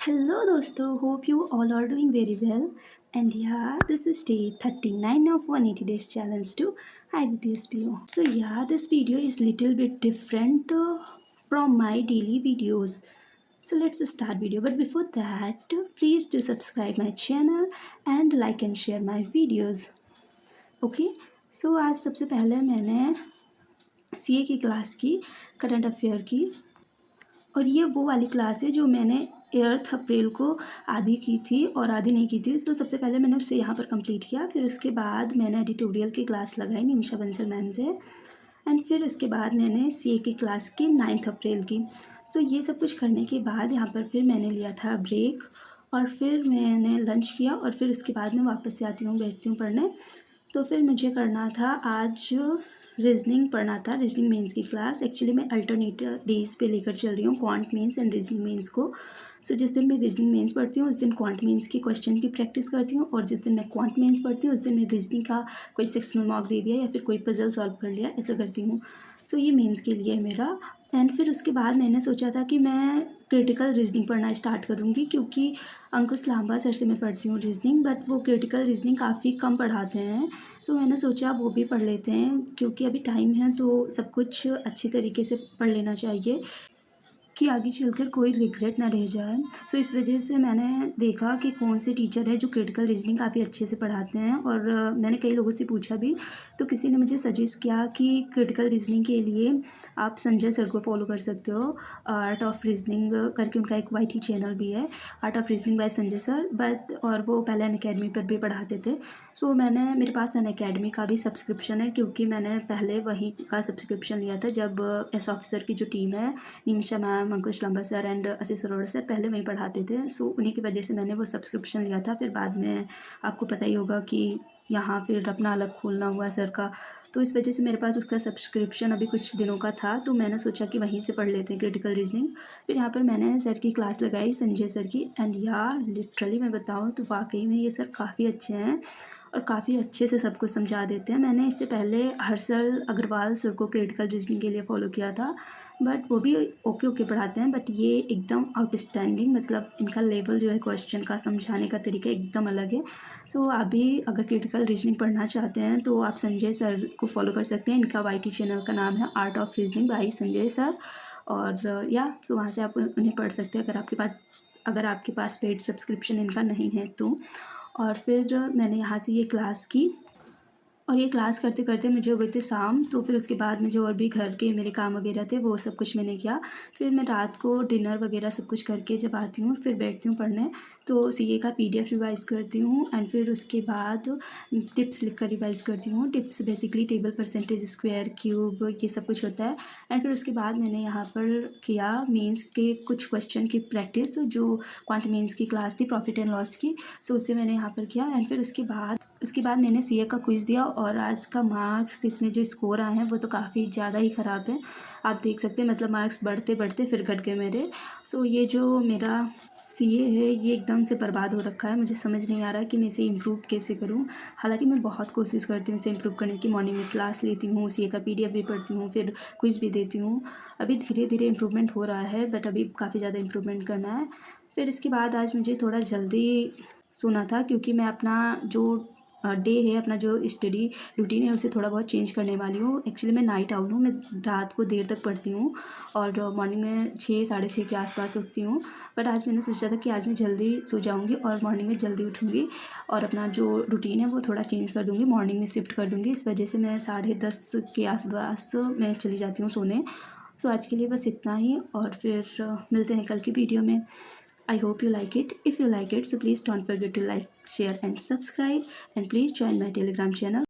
Hello दोस्तों, hope you all are doing very well. And yeah, this is day 39 of 180 days challenge to IBPSPO. So yeah, this video is little bit different from my daily videos. So let's start video. But before that, please do subscribe my channel and like and share my videos. Okay. So आज सबसे पहले मैंने CA की class की, current affair की, और ये वो वाली क्लास है जो मैंने 8 अप्रैल को आधी की थी और आधी नहीं की थी। तो सबसे पहले मैंने उसे यहाँ पर कंप्लीट किया, फिर उसके बाद मैंने एडिटोरियल की क्लास लगाई निमिषा बंसल मैम से, एंड फिर उसके बाद मैंने सीए की क्लास की 9 अप्रैल की। सो ये सब कुछ करने के बाद यहाँ पर फिर मैंने लिया था ब्रेक, और फिर मैंने लंच किया, और फिर उसके बाद मैं वापस से आती हूँ, बैठती हूँ पढ़ने। तो फिर मुझे करना था आज रीजनिंग पढ़ना था, रीजनिंग मेंस की क्लास। एक्चुअली मैं अल्टरनेटिव डेज पे लेकर चल रही हूँ quant mains and reasoning mains को। सो जिस दिन मैं रीजनिंग मेंस पढ़ती हूँ उस दिन क्वांट मेंस के क्वेश्चन की प्रैक्टिस करती हूँ, और जिस दिन मैं क्वांट मेंस पढ़ती हूँ उस दिन मैं रीजनिंग का कोई सेक्शनल मार्क दे दिया या फिर कोई पजल सॉल्व कर लिया, ऐसा करती हूँ। सो ये मेंस के लिए है मेरा। एंड फिर उसके बाद मैंने सोचा था कि मैं क्रिटिकल रीजनिंग पढ़ना स्टार्ट करूँगी, क्योंकि अंकुश लांबा सर से मैं पढ़ती हूँ रीजनिंग, बट वो क्रिटिकल रीजनिंग काफ़ी कम पढ़ाते हैं। सो मैंने सोचा वो भी पढ़ लेते हैं, क्योंकि अभी टाइम है तो सब कुछ अच्छी तरीके से पढ़ लेना चाहिए कि आगे चलकर कोई रिग्रेट ना रह जाए। सो इस वजह से मैंने देखा कि कौन से टीचर है जो क्रिटिकल रीजनिंग काफ़ी अच्छे से पढ़ाते हैं, और मैंने कई लोगों से पूछा भी, तो किसी ने मुझे सजेस्ट किया कि क्रिटिकल रीजनिंग के लिए आप संजय सर को फॉलो कर सकते हो। आर्ट ऑफ रीजनिंग करके उनका एक वाईटी चैनल भी है, art of reasoning bye Sanjay sir, but और वो पहले अनअकैडमी पर भी पढ़ाते थे। सो मेरे पास अनअकैडमी का भी सब्सक्रिप्शन है, क्योंकि मैंने पहले वहीं का सब्सक्रिप्शन लिया था जब एस ऑफिसर की जो टीम है, Nimisha ma'am, Ankush Lamba sir and Ashish Arora sir पहले वहीं पढ़ाते थे। सो उन्हीं की वजह से मैंने वो सब्सक्रिप्शन लिया था। फिर बाद में आपको पता ही होगा कि यहाँ फिर अपना अलग खोलना हुआ सर का, तो इस वजह से मेरे पास उसका सब्सक्रिप्शन अभी कुछ दिनों का था, तो मैंने सोचा कि वहीं से पढ़ लेते हैं क्रिटिकल रीजनिंग। फिर यहाँ पर मैंने सर की क्लास लगाई, संजय सर की, एंड यार लिटरली मैं बताऊँ तो वाकई में ये सर काफ़ी अच्छे हैं और काफ़ी अच्छे से सब कुछ समझा देते हैं। मैंने इससे पहले हर्षल अग्रवाल सर को क्रिटिकल रीजनिंग के लिए फ़ॉलो किया था, बट वो भी ओके ओके पढ़ाते हैं, बट ये एकदम आउटस्टैंडिंग, मतलब इनका लेवल जो है क्वेश्चन का समझाने का तरीका एकदम अलग है। सो आप भी अगर क्रिटिकल रीजनिंग पढ़ना चाहते हैं तो आप संजय सर को फॉलो कर सकते हैं। इनका वाईटी चैनल का नाम है art of reasoning bye Sanjay sir, और या सो वहाँ से आप उन्हें पढ़ सकते हैं अगर आपके पास पेड सब्सक्रिप्शन इनका नहीं है तो। और फिर मैंने यहाँ से ये क्लास की, और ये क्लास करते करते मुझे हो गई थी शाम। तो फिर उसके बाद मुझे और भी घर के मेरे काम वगैरह थे, वो सब कुछ मैंने किया। फिर मैं रात को डिनर वगैरह सब कुछ करके जब आती हूँ फिर बैठती हूँ पढ़ने, तो सीए का पीडीएफ रिवाइज़ करती हूँ, एंड फिर उसके बाद टिप्स लिख कर रिवाइज़ करती हूँ। Tips basically table, percentage, square, cube, ये सब कुछ होता है। एंड फिर उसके बाद मैंने यहाँ पर किया मेंस के कुछ क्वेश्चन की प्रैक्टिस, जो क्वांट मेंस की क्लास थी प्रॉफिट एंड लॉस की, सो उसे मैंने यहाँ पर किया। एंड फिर उसके बाद मैंने सीए का क्विज़ दिया, और आज का मार्क्स इसमें जो स्कोर आए हैं वो तो काफ़ी ज़्यादा ही ख़राब है। आप देख सकते हैं, मतलब मार्क्स बढ़ते बढ़ते फिर घट गए मेरे। सो ये जो मेरा सीए है ये एकदम से बर्बाद हो रखा है। मुझे समझ नहीं आ रहा कि मैं इसे इम्प्रूव कैसे करूं। हालांकि मैं बहुत कोशिश करती हूँ इसे इम्प्रूव करने की। मॉर्निंग में क्लास लेती हूँ, सीए का पीडीएफ भी पढ़ती हूँ, फिर क्विज़ भी देती हूँ। अभी धीरे धीरे इम्प्रूवमेंट हो रहा है, बट अभी काफ़ी ज़्यादा इम्प्रूवमेंट करना है। फिर इसके बाद आज मुझे थोड़ा जल्दी सोना था, क्योंकि मैं अपना जो डे है, अपना जो स्टडी रूटीन है उसे थोड़ा बहुत चेंज करने वाली हूँ। एक्चुअली मैं नाइट आउल हूँ, मैं रात को देर तक पढ़ती हूँ और मॉर्निंग में 6 साढ़े 6 के आसपास उठती हूँ। बट आज मैंने सोचा था कि आज मैं जल्दी सो जाऊँगी और मॉर्निंग में जल्दी उठूँगी, और अपना जो रूटीन है वो थोड़ा चेंज कर दूँगी, मॉर्निंग में शिफ्ट कर दूँगी। इस वजह से मैं 10:30 के आसपास मैं चली जाती हूँ सोने। तो आज के लिए बस इतना ही, और फिर मिलते हैं कल की वीडियो में। I hope you like it. If you like it, so please don't forget to like, share and subscribe, and please join my Telegram channel.